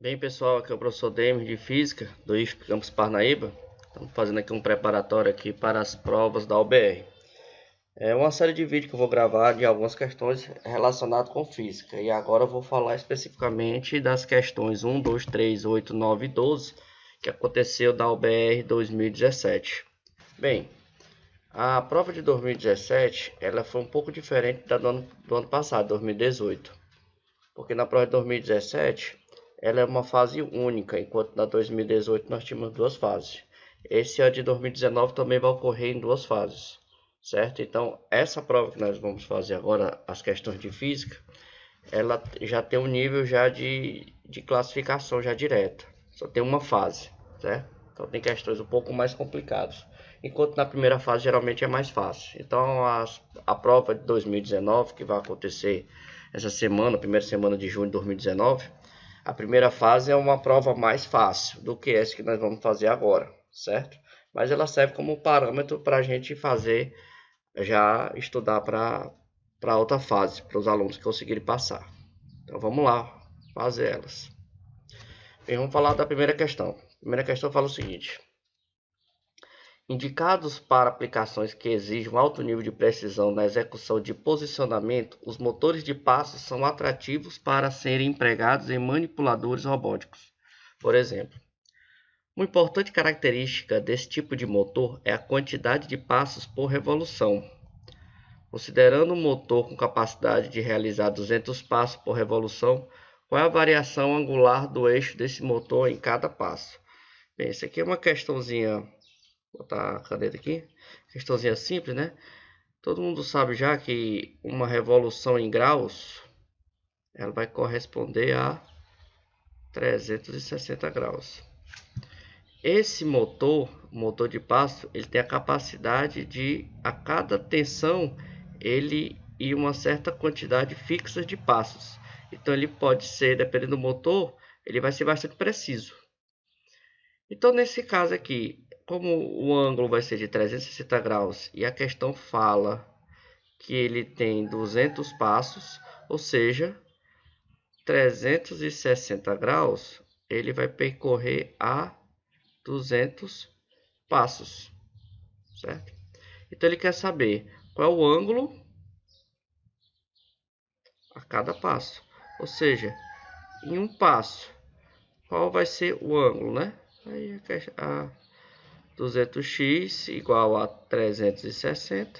Bem, pessoal, aqui é o professor Demer de Física do IFP Campus Parnaíba. Estamos fazendo aqui um preparatório aqui para as provas da UBR. É uma série de vídeos que eu vou gravar de algumas questões relacionadas com Física. E agora eu vou falar especificamente das questões 1, 2, 3, 8, 9 e 12 que aconteceu da UBR 2017. Bem, a prova de 2017 ela foi um pouco diferente da do ano passado, 2018. Porque na prova de 2017... ela é uma fase única, enquanto na 2018 nós tínhamos duas fases. Esse ano de 2019 também vai ocorrer em duas fases, certo? Então, essa prova que nós vamos fazer agora, as questões de física, ela já tem um nível já de classificação já direta. Só tem uma fase, certo? Então, tem questões um pouco mais complicadas. Enquanto na primeira fase geralmente é mais fácil. Então, a prova de 2019, que vai acontecer essa semana, primeira semana de junho de 2019, a primeira fase é uma prova mais fácil do que essa que nós vamos fazer agora, certo? Mas ela serve como parâmetro para a gente fazer, já estudar para outra fase, para os alunos conseguirem passar. Então vamos lá, fazer elas. Bem, vamos falar da primeira questão. A primeira questão fala o seguinte: indicados para aplicações que exigem alto nível de precisão na execução de posicionamento, os motores de passo são atrativos para serem empregados em manipuladores robóticos. Por exemplo, uma importante característica desse tipo de motor é a quantidade de passos por revolução. Considerando um motor com capacidade de realizar 200 passos por revolução, qual é a variação angular do eixo desse motor em cada passo? Bem, isso aqui é uma questãozinha. Vou botar a caneta aqui. Questãozinha simples, né? Todo mundo sabe já que uma revolução em graus ela vai corresponder a 360 graus. Esse motor de passo, ele tem a capacidade de, a cada tensão, ele ir uma certa quantidade fixa de passos. Então ele pode ser, dependendo do motor, ele vai ser bastante preciso. Então nesse caso aqui, como o ângulo vai ser de 360 graus e a questão fala que ele tem 200 passos, ou seja, 360 graus, ele vai percorrer a 200 passos, certo? Então ele quer saber qual é o ângulo a cada passo, ou seja, em um passo, qual vai ser o ângulo, né? Aí a 200x igual a 360.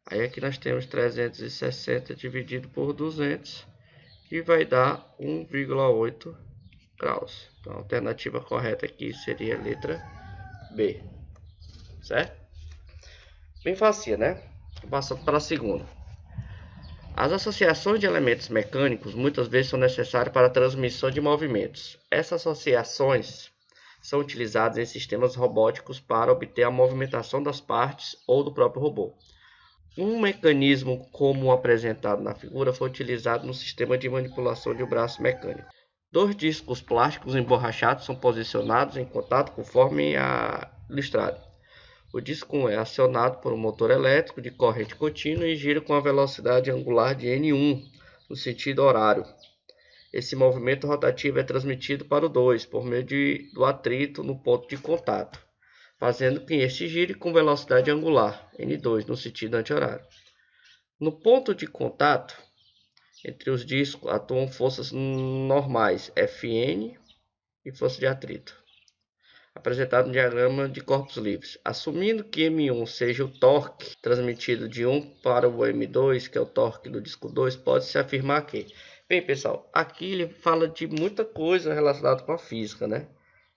Aí aqui nós temos 360 dividido por 200, que vai dar 1,8 graus. Então a alternativa correta aqui seria a letra B, certo? Bem fácil, né? Passando para a segunda. As associações de elementos mecânicos muitas vezes são necessárias para a transmissão de movimentos. Essas associações são utilizadas em sistemas robóticos para obter a movimentação das partes ou do próprio robô. Um mecanismo como apresentado na figura foi utilizado no sistema de manipulação de um braço mecânico. Dois discos plásticos emborrachados são posicionados em contato conforme ilustrado. O disco 1 é acionado por um motor elétrico de corrente contínua e gira com a velocidade angular de N1 no sentido horário. Esse movimento rotativo é transmitido para o 2 por meio do atrito no ponto de contato, fazendo que este gire com velocidade angular, N2, no sentido anti-horário. No ponto de contato, entre os discos, atuam forças normais, Fn e força de atrito, apresentado no diagrama de corpos livres. Assumindo que M1 seja o torque transmitido de 1 para o M2, que é o torque do disco 2, pode-se afirmar que... Bem, pessoal, aqui ele fala de muita coisa relacionada com a física, né?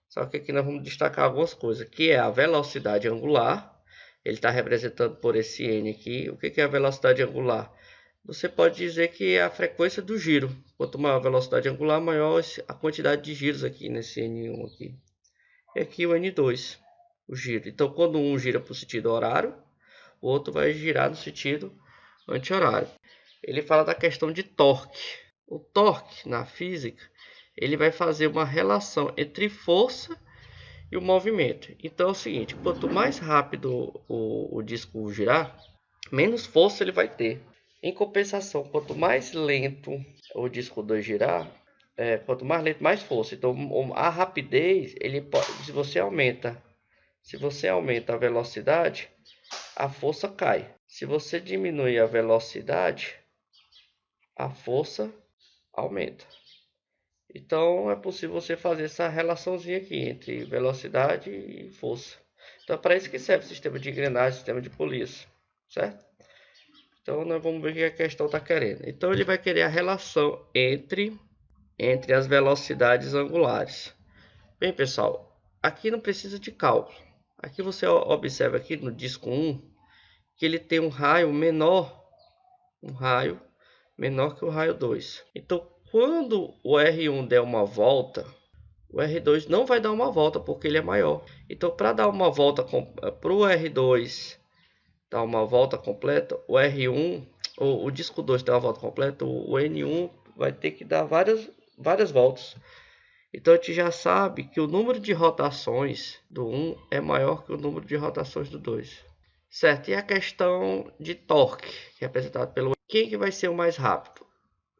Só que aqui nós vamos destacar algumas coisas, que é a velocidade angular. Ele está representado por esse N aqui. O que é a velocidade angular? Você pode dizer que é a frequência do giro. Quanto maior a velocidade angular, maior a quantidade de giros aqui nesse N1 aqui. E aqui o N2, o giro. Então, quando um gira para o sentido horário, o outro vai girar no sentido anti-horário. Ele fala da questão de torque. O torque, na física, ele vai fazer uma relação entre força e o movimento. Então é o seguinte, quanto mais rápido o disco girar, menos força ele vai ter. Em compensação, quanto mais lento o disco 2 girar, quanto mais lento, mais força. Então a rapidez, se você aumenta a velocidade, a força cai. Se você diminui a velocidade, a força aumenta. Então é possível você fazer essa relaçãozinha aqui entre velocidade e força. Então é para isso que serve o sistema de engrenagem, sistema de polícia, certo? Então nós vamos ver o que a questão está querendo. Então ele vai querer a relação entre as velocidades angulares. Bem, pessoal, aqui não precisa de cálculo. Aqui você observa aqui no disco 1 que ele tem um raio menor que o raio 2. Então, quando o R1 der uma volta, o R2 não vai dar uma volta porque ele é maior. Então, para dar uma volta para o R2 dar uma volta completa, o R1, o disco 2 dar uma volta completa, o N1 vai ter que dar várias voltas. Então a gente já sabe que o número de rotações do 1 é maior que o número de rotações do 2. Certo? E a questão de torque, que é apresentado pelo... Quem que vai ser o mais rápido?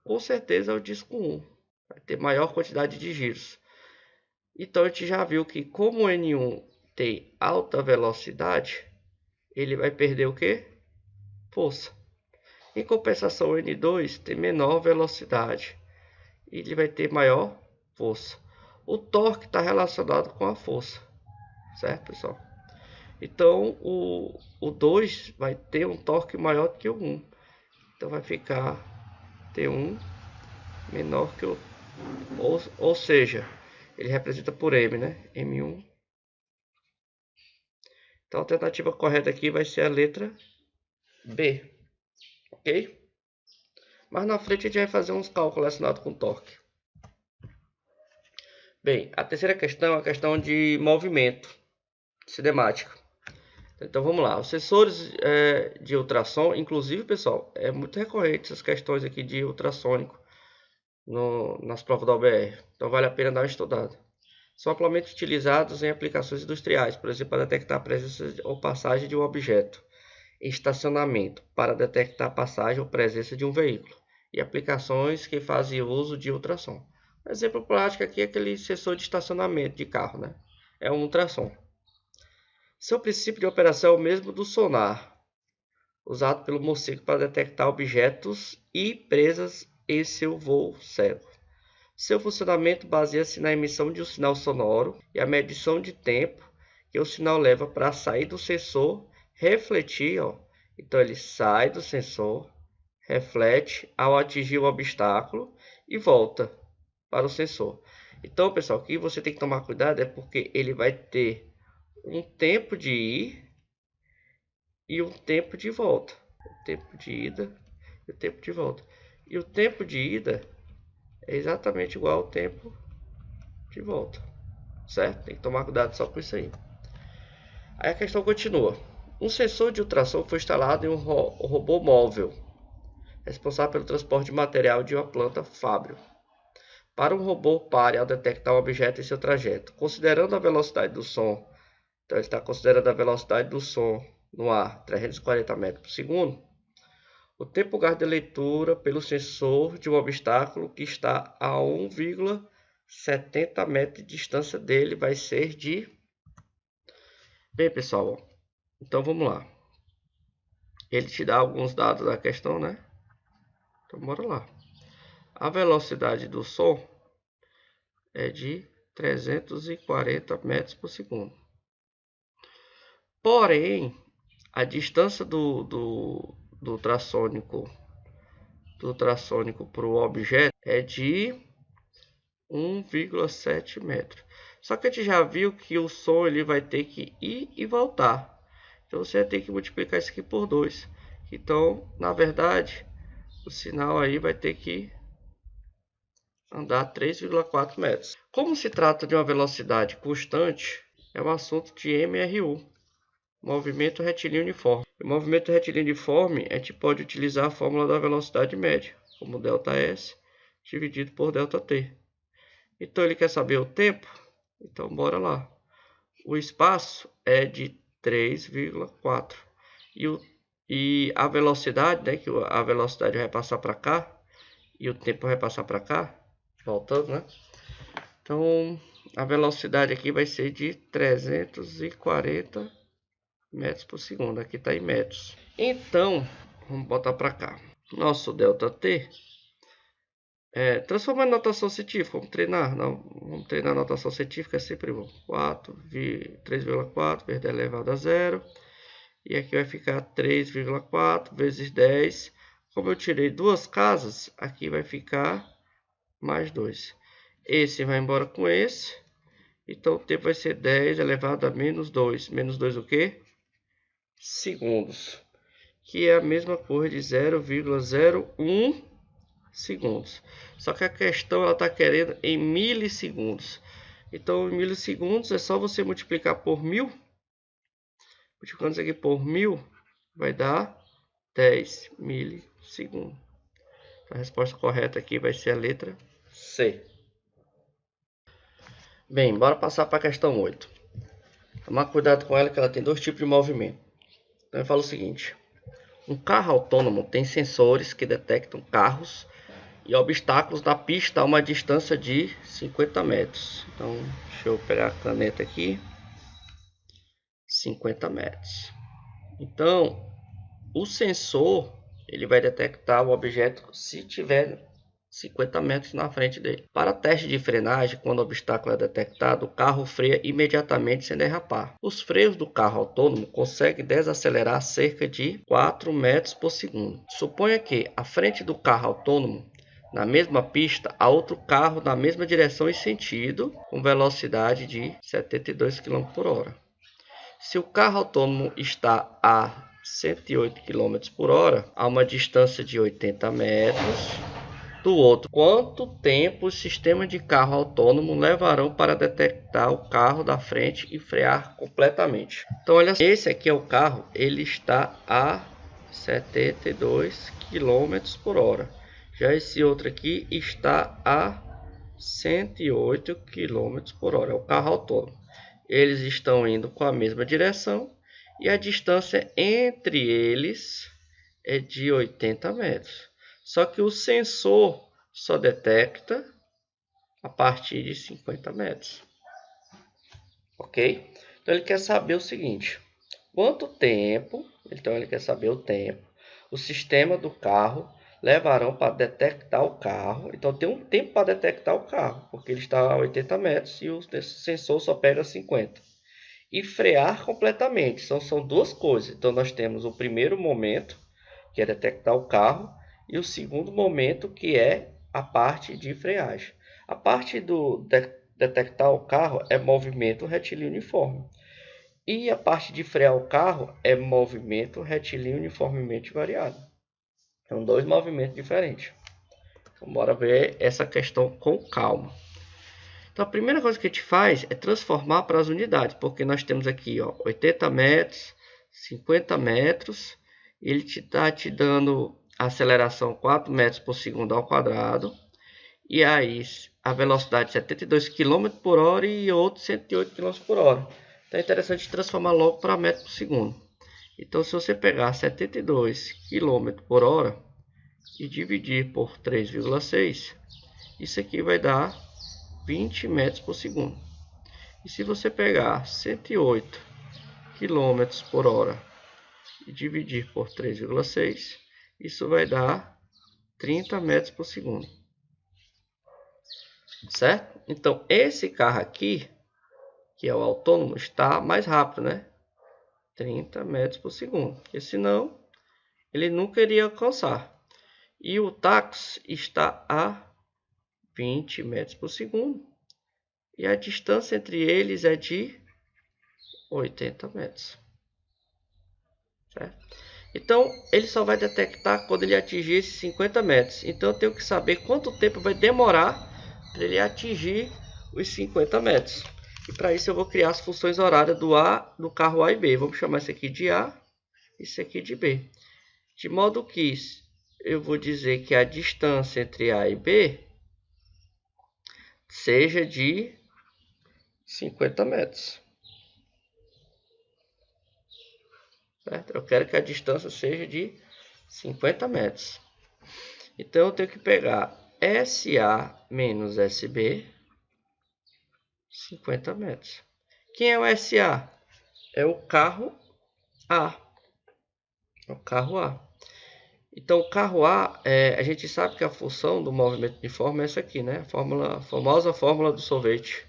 Com certeza é o disco 1. Vai ter maior quantidade de giros. Então a gente já viu que como o N1 tem alta velocidade, ele vai perder o quê? Força. Em compensação, o N2 tem menor velocidade. Ele vai ter maior força. O torque está relacionado com a força. Certo, pessoal? Então, o 2 vai ter um torque maior que o 1. Então, vai ficar T1 menor que o... Ou seja, ele representa por M, né? M1. Então, a alternativa correta aqui vai ser a letra B. Ok? Mas na frente a gente vai fazer uns cálculos relacionados com torque. Bem, a terceira questão é a questão de movimento cinemática. Então vamos lá, os sensores de ultrassom, inclusive pessoal, é muito recorrente essas questões aqui de ultrassônico nas provas da OBR, então vale a pena dar uma estudada. São amplamente utilizados em aplicações industriais, por exemplo, para detectar a presença ou passagem de um objeto, em estacionamento, para detectar a passagem ou presença de um veículo, e aplicações que fazem uso de ultrassom. Um exemplo prático aqui é aquele sensor de estacionamento de carro, né? É um ultrassom. Seu princípio de operação é o mesmo do sonar, usado pelo morcego para detectar objetos e presas em seu voo cego. Seu funcionamento baseia-se na emissão de um sinal sonoro e a medição de tempo que o sinal leva para sair do sensor, refletir, ó. Então ele sai do sensor, reflete ao atingir o obstáculo e volta para o sensor. Então, pessoal, o que você tem que tomar cuidado é porque ele vai ter um tempo de ir e um tempo de volta. O tempo de ida e o tempo de volta. E o tempo de ida é exatamente igual ao tempo de volta. Certo? Tem que tomar cuidado só com isso aí. Aí a questão continua. Um sensor de ultrassom foi instalado em um robô móvel, responsável pelo transporte de material de uma planta fábrica. Para um robô pare ao detectar um objeto em seu trajeto, considerando a velocidade do som. Então ele está considerando a velocidade do som no ar, 340 metros por segundo. O tempo gasto de leitura pelo sensor de um obstáculo que está a 1,70 metros de distância dele vai ser de... Bem, pessoal, então vamos lá. Ele te dá alguns dados da questão, né? Então bora lá. A velocidade do som é de 340 metros por segundo. Porém, a distância do ultrassônico para o objeto é de 1,7 metros. Só que a gente já viu que o som ele vai ter que ir e voltar. Então você vai ter que multiplicar isso aqui por 2. Então, na verdade, o sinal aí vai ter que andar 3,4 metros. Como se trata de uma velocidade constante, é um assunto de MRU. Movimento retilíneo uniforme. O movimento retilíneo uniforme, a gente pode utilizar a fórmula da velocidade média, como ΔS dividido por ΔT. Então ele quer saber o tempo? Então bora lá. O espaço é de 3,4. E a velocidade, né, que a velocidade vai passar para cá e o tempo vai passar para cá, voltando, né? Então, a velocidade aqui vai ser de 340 metros por segundo. Aqui está em metros. Então, vamos botar para cá. Nosso ΔT, transformar em notação científica. Vamos treinar? Não, vamos treinar a notação científica, é sempre bom. 3,4 vezes 10 elevado a 0. E aqui vai ficar 3,4 vezes 10. Como eu tirei duas casas, aqui vai ficar mais 2. Esse vai embora com esse. Então o tempo vai ser 10 elevado a menos 2. Menos 2 o quê? Segundos. Que é a mesma coisa de 0,01 segundos. Só que a questão ela está querendo em milissegundos. Então em milissegundos é só você multiplicar por 1000. Multiplicando isso aqui por 1000 vai dar 10 milissegundos. A resposta correta aqui vai ser a letra C. Bem, bora passar para a questão 8. Tomar cuidado com ela que ela tem dois tipos de movimento. Então eu falo o seguinte. Um carro autônomo tem sensores que detectam carros e obstáculos na pista a uma distância de 50 metros. Então, deixa eu pegar a caneta aqui. 50 metros. Então, o sensor ele vai detectar o objeto se tiver 50 metros na frente dele. Para teste de frenagem, quando o obstáculo é detectado, o carro freia imediatamente sem derrapar. Os freios do carro autônomo conseguem desacelerar cerca de 4 metros por segundo. Suponha que, à frente do carro autônomo, na mesma pista, há outro carro na mesma direção e sentido, com velocidade de 72 km por hora. Se o carro autônomo está a 108 km por hora, a uma distância de 80 metros do outro, quanto tempo os sistemas de carro autônomo levarão para detectar o carro da frente e frear completamente? Então, olha, esse aqui é o carro, ele está a 72 km por hora. Já esse outro aqui está a 108 km por hora, é o carro autônomo. Eles estão indo com a mesma direção e a distância entre eles é de 80 metros. Só que o sensor só detecta a partir de 50 metros. Ok? Então ele quer saber o seguinte. Quanto tempo, então ele quer saber o tempo, o sistema do carro levarão para detectar o carro. Então tem um tempo para detectar o carro, porque ele está a 80 metros e o sensor só pega 50. E frear completamente. São duas coisas. Então nós temos o primeiro momento, que é detectar o carro, e o segundo momento, que é a parte de freagem. A parte do detectar o carro é movimento retilíneo uniforme. E a parte de frear o carro é movimento retilíneo uniformemente variado. São dois movimentos diferentes. Então, bora ver essa questão com calma. Então, a primeira coisa que a gente faz é transformar para as unidades, porque nós temos aqui 80 metros, 50 metros, ele está te dando a aceleração 4 metros por segundo ao quadrado, e aí a velocidade 72 km por hora e outro 108 km por hora. Então é interessante transformar logo para metro por segundo. Então, se você pegar 72 km por hora e dividir por 3,6, isso aqui vai dar 20 metros por segundo. E se você pegar 108 km por hora e dividir por 3,6, isso vai dar 30 metros por segundo. Certo? Então, esse carro aqui, que é o autônomo, está mais rápido, né? 30 metros por segundo. Porque senão, ele nunca iria alcançar. E o táxi está a 20 metros por segundo. E a distância entre eles é de 80 metros. Certo? Então, ele só vai detectar quando ele atingir esses 50 metros. Então, eu tenho que saber quanto tempo vai demorar para ele atingir os 50 metros. E para isso, eu vou criar as funções horárias do carro A e B. Vamos chamar isso aqui de A e isso aqui de B. De modo que eu vou dizer que a distância entre A e B seja de 50 metros. Certo? Eu quero que a distância seja de 50 metros. Então eu tenho que pegar SA menos SB, 50 metros. Quem é o SA? É o carro A. É o carro A. Então, o carro A, a gente sabe que a função do movimento uniforme é essa aqui, né? A famosa fórmula do sorvete.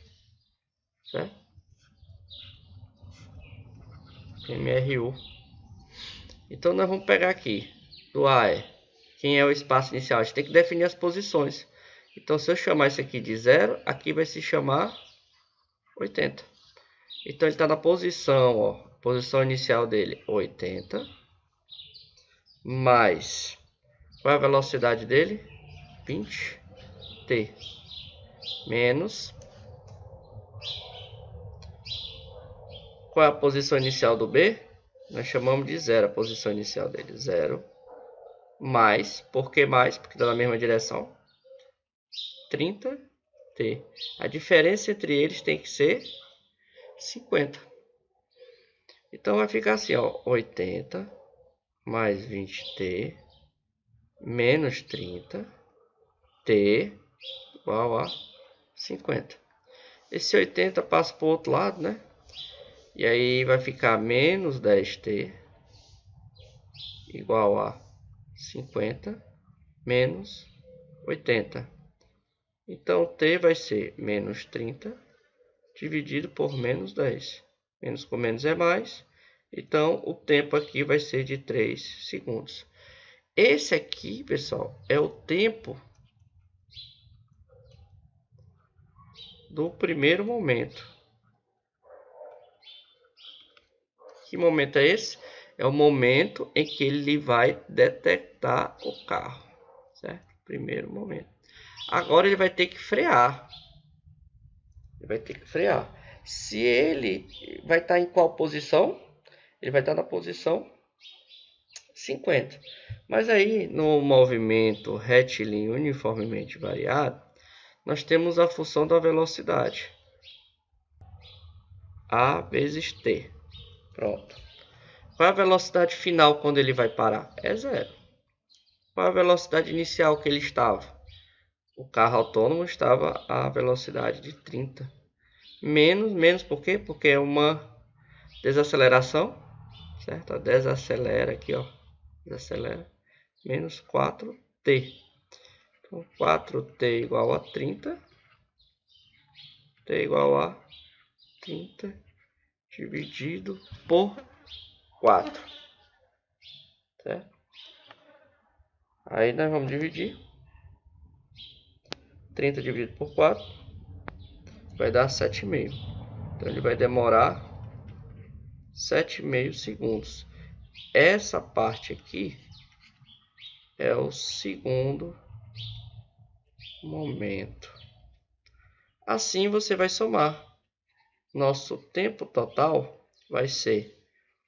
Certo? MRU. Então, nós vamos pegar aqui, do A quem é o espaço inicial? A gente tem que definir as posições. Então, se eu chamar isso aqui de 0, aqui vai se chamar 80. Então, ele está na posição, ó, posição inicial dele, 80. Mais, qual é a velocidade dele? 20t. Menos, qual é a posição inicial do B? Nós chamamos de 0 a posição inicial dele, 0. Mais, por que mais? Porque está na mesma direção. 30t. A diferença entre eles tem que ser 50. Então vai ficar assim, ó, 80 mais 20t menos 30t igual a 50. Esse 80 passa para o outro lado, né? E aí vai ficar menos 10t igual a 50 menos 80. Então, t vai ser menos 30 dividido por menos 10. Menos com menos é mais. Então, o tempo aqui vai ser de 3 segundos. Esse aqui, pessoal, é o tempo do primeiro momento. Que momento é esse? É o momento em que ele vai detectar o carro. Certo? Primeiro momento. Agora ele vai ter que frear. Ele vai ter que frear. Se ele vai estar em qual posição? Ele vai estar na posição 50. Mas aí, no movimento retilíneo uniformemente variado, nós temos a função da velocidade. A vezes t. Pronto. Qual é a velocidade final quando ele vai parar? É 0. Qual é a velocidade inicial que ele estava? O carro autônomo estava a velocidade de 30. Menos por quê? Porque é uma desaceleração, certo? Desacelera aqui, ó. Desacelera. Menos 4t. Então, 4t igual a 30. T igual a 30 dividido por 4. Certo? Aí nós vamos dividir. 30 dividido por 4 vai dar 7,5. Então ele vai demorar 7,5 segundos. Essa parte aqui é o segundo momento. Assim você vai somar. Nosso tempo total vai ser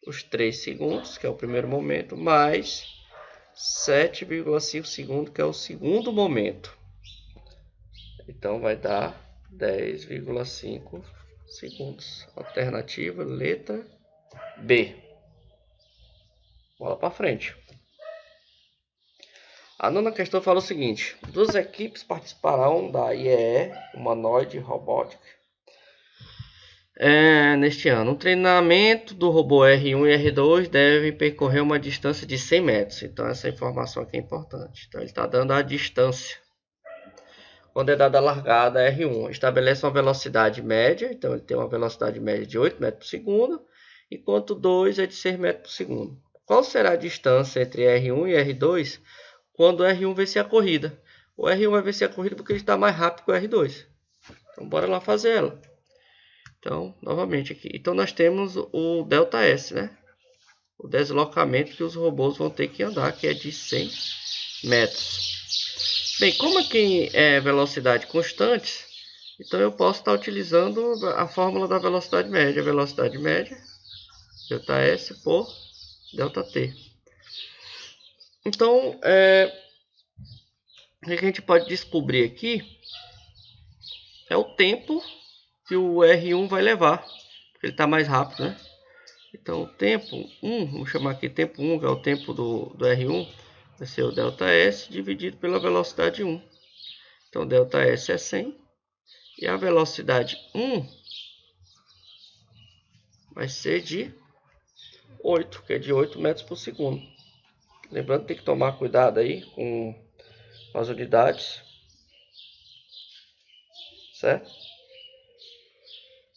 os 3 segundos, que é o primeiro momento, mais 7,5 segundos, que é o segundo momento. Então vai dar 10,5 segundos. Alternativa, letra B. Bola para frente. A nona questão fala o seguinte: duas equipes participarão da IEE Humanoide Robótica neste ano. O treinamento do robô R1 e R2 deve percorrer uma distância de 100 metros. Então essa informação aqui é importante. Então ele está dando a distância. Quando é dada a largada R1, estabelece uma velocidade média. Então ele tem uma velocidade média de 8 metros por segundo, enquanto 2 é de 6 metros por segundo. Qual será a distância entre R1 e R2 quando o R1 vencer a corrida? O R1 vai vencer a corrida porque ele está mais rápido que o R2. Então bora lá fazer ela. Então, novamente aqui. Então nós temos o ΔS, né? O deslocamento que os robôs vão ter que andar, que é de 100 metros. Bem, como aqui é velocidade constante, então eu posso estar utilizando a fórmula da velocidade média. Velocidade média, ΔS por ΔT. Então, o que a gente pode descobrir aqui é o tempo que o R1 vai levar, porque ele está mais rápido, né? Então, o tempo 1, vamos chamar aqui tempo 1, que é o tempo do R1, vai ser o ΔS dividido pela velocidade 1. Então, ΔS é 100. E a velocidade 1 vai ser de 8, que é de 8 metros por segundo. Lembrando que tem que tomar cuidado aí com as unidades. Certo?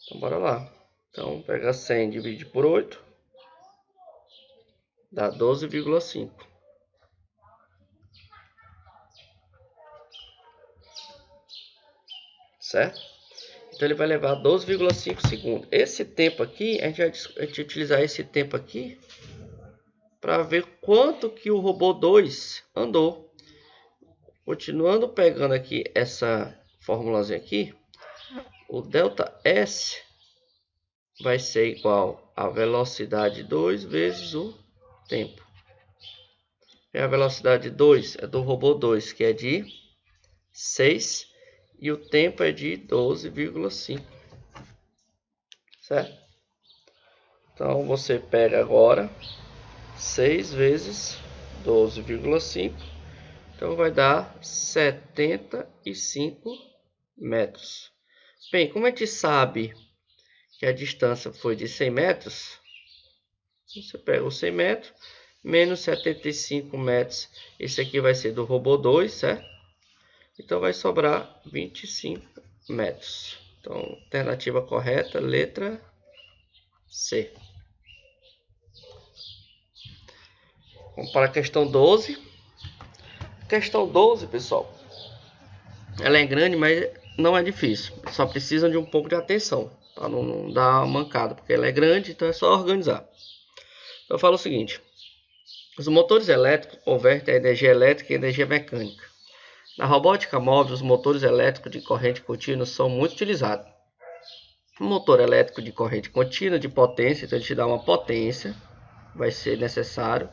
Então, bora lá. Então, pega 100 e divide por 8. Dá 12,5. Certo? Então ele vai levar 12,5 segundos. Esse tempo aqui, a gente vai utilizar esse tempo aqui para ver quanto que o robô 2 andou. Continuando pegando aqui essa formulazinha aqui, o ΔS vai ser igual a velocidade 2 vezes o tempo. E a velocidade 2 é do robô 2, que é de 6. E o tempo é de 12,5. Certo? Então, você pega agora 6 vezes 12,5. Então, vai dar 75 metros. Bem, como a gente sabe que a distância foi de 100 metros, você pega os 100 metros, menos 75 metros. Esse aqui vai ser do robô 2, certo? Então, vai sobrar 25 metros. Então, alternativa correta, letra C. Vamos para a questão 12. Questão 12, pessoal. Ela é grande, mas não é difícil. Só precisa de um pouco de atenção, para não dar uma mancada, porque ela é grande, então é só organizar. Então, eu falo o seguinte. Os motores elétricos convertem a energia elétrica em energia mecânica. Na robótica móvel, os motores elétricos de corrente contínua são muito utilizados. O motor elétrico de corrente contínua de potência, então ele te dá uma potência, vai ser necessário,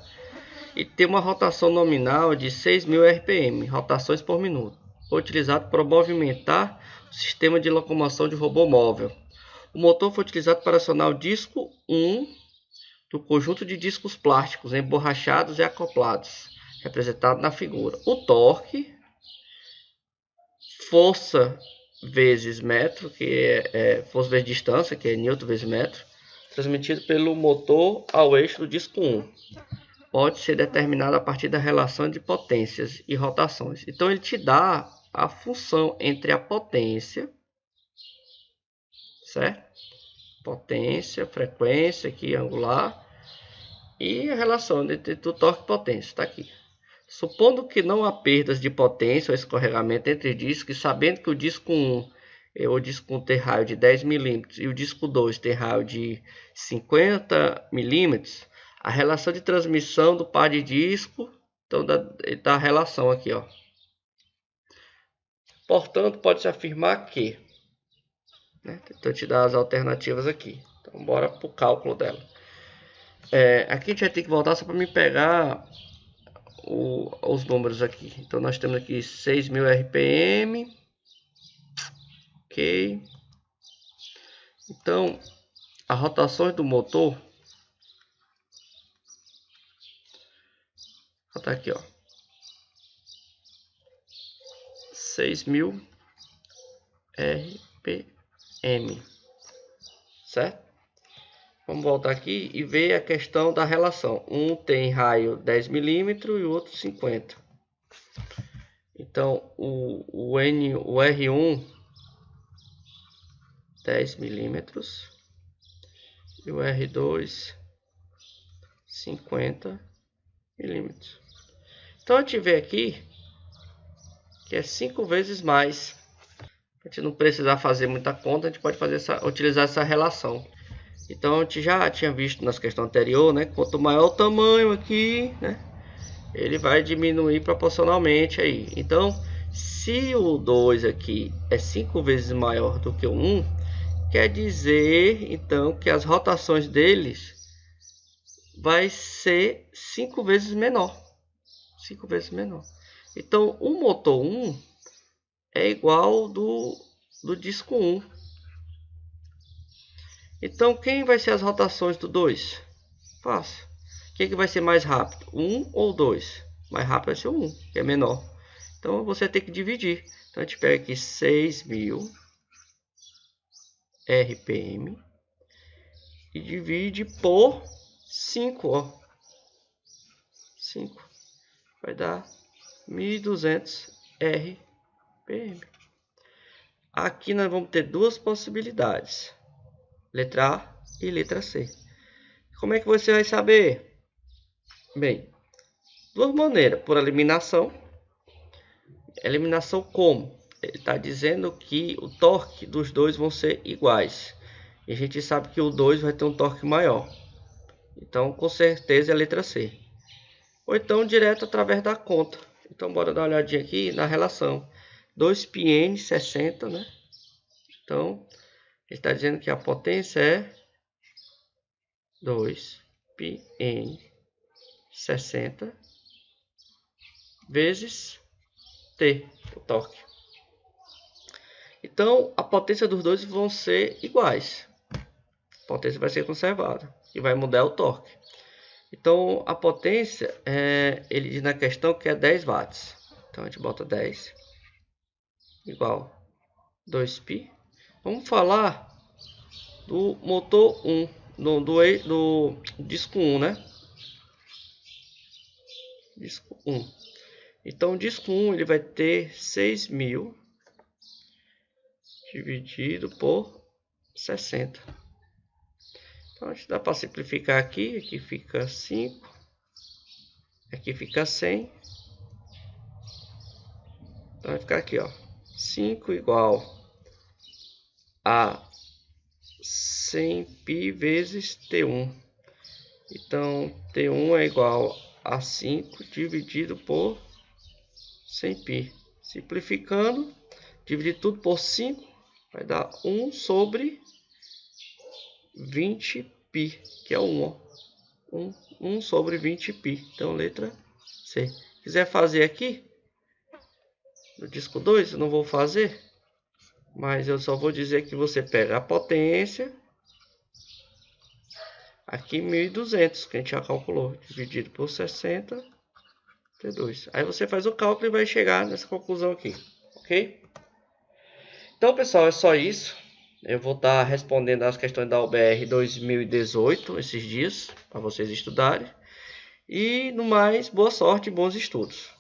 e tem uma rotação nominal de 6.000 RPM, rotações por minuto. Foi utilizado para movimentar o sistema de locomoção de robô móvel. O motor foi utilizado para acionar o disco 1 do conjunto de discos plásticos emborrachados e acoplados, representado na figura. O torque, força vezes metro, que é força vezes distância, que é newton vezes metro, transmitido pelo motor ao eixo do disco 1. Pode ser determinado a partir da relação de potências e rotações. Então, ele te dá a função entre a potência, certo? Potência, frequência aqui, angular, e a relação entre o torque e potência, está aqui. Supondo que não há perdas de potência ou escorregamento entre discos, e sabendo que o disco 1, o disco 1 tem raio de 10 mm e o disco 2 tem raio de 50 mm, a relação de transmissão do par de disco, então dá a relação aqui, ó. Portanto, pode-se afirmar que, né? Então, te dar as alternativas aqui. Então, bora para o cálculo dela. Aqui a gente vai ter que voltar só para me pegar os números aqui. Então, nós temos aqui 6.000 RPM. Ok. Então, as rotações do motor. Tá aqui, ó. 6.000 RPM. Certo? Vamos voltar aqui e ver a questão da relação. Um tem raio 10 mm e o outro 50. Então, o R1 10 mm e o R2 50 mm. Então, a gente vê aqui que é 5 vezes mais. A gente não precisar fazer muita conta, a gente pode utilizar essa relação. Então, a gente já tinha visto nas questões anteriores, né? Quanto maior o tamanho aqui, né? Ele vai diminuir proporcionalmente aí. Então, se o 2 aqui é 5 vezes maior do que o 1, quer dizer, então, que as rotações deles vai ser 5 vezes menor. 5 vezes menor. Então, o motor 1 é igual do disco 1. Então, quem vai ser as rotações do 2? Fácil. Quem que vai ser mais rápido? 1 ou 2? Mais rápido vai ser o 1, que é menor. Então você tem que dividir. Então a gente pega aqui 6.000 RPM e divide por 5, ó. 5 vai dar 1.200 RPM. Aqui nós vamos ter duas possibilidades, letra A e letra C. Como é que você vai saber? Bem, duas maneiras, por eliminação. Eliminação como? Ele está dizendo que o torque dos dois vão ser iguais. E a gente sabe que o 2 vai ter um torque maior. Então, com certeza é a letra C. Ou então, direto através da conta. Então, bora dar uma olhadinha aqui na relação. 2πn 60, né? Então, ele está dizendo que a potência é 2πn 60 vezes T, o torque. Então, a potência dos dois vão ser iguais. A potência vai ser conservada e vai mudar o torque. Então, a potência, ele diz na questão que é 10 watts. Então, a gente bota 10 igual 2π. Vamos falar do motor 1, do disco 1, né? Disco 1. Então, o disco 1 ele vai ter 6.000 dividido por 60. Então, a gente dá para simplificar aqui. Aqui fica 5. Aqui fica 100. Então, vai ficar aqui, ó. 5 igual a 100π vezes T1. Então, T1 é igual a 5 dividido por 100π. Simplificando, dividir tudo por 5, vai dar 1 sobre 20π, que é 1, ó. 1 sobre 20π. Então, letra C. Se quiser fazer aqui, no disco 2, eu não vou fazer, mas eu só vou dizer que você pega a potência, aqui 1.200, que a gente já calculou, dividido por 60, T2. Aí você faz o cálculo e vai chegar nessa conclusão aqui, ok? Então, pessoal, é só isso. Eu vou estar respondendo as questões da UBR 2018 esses dias, para vocês estudarem. E, no mais, boa sorte e bons estudos.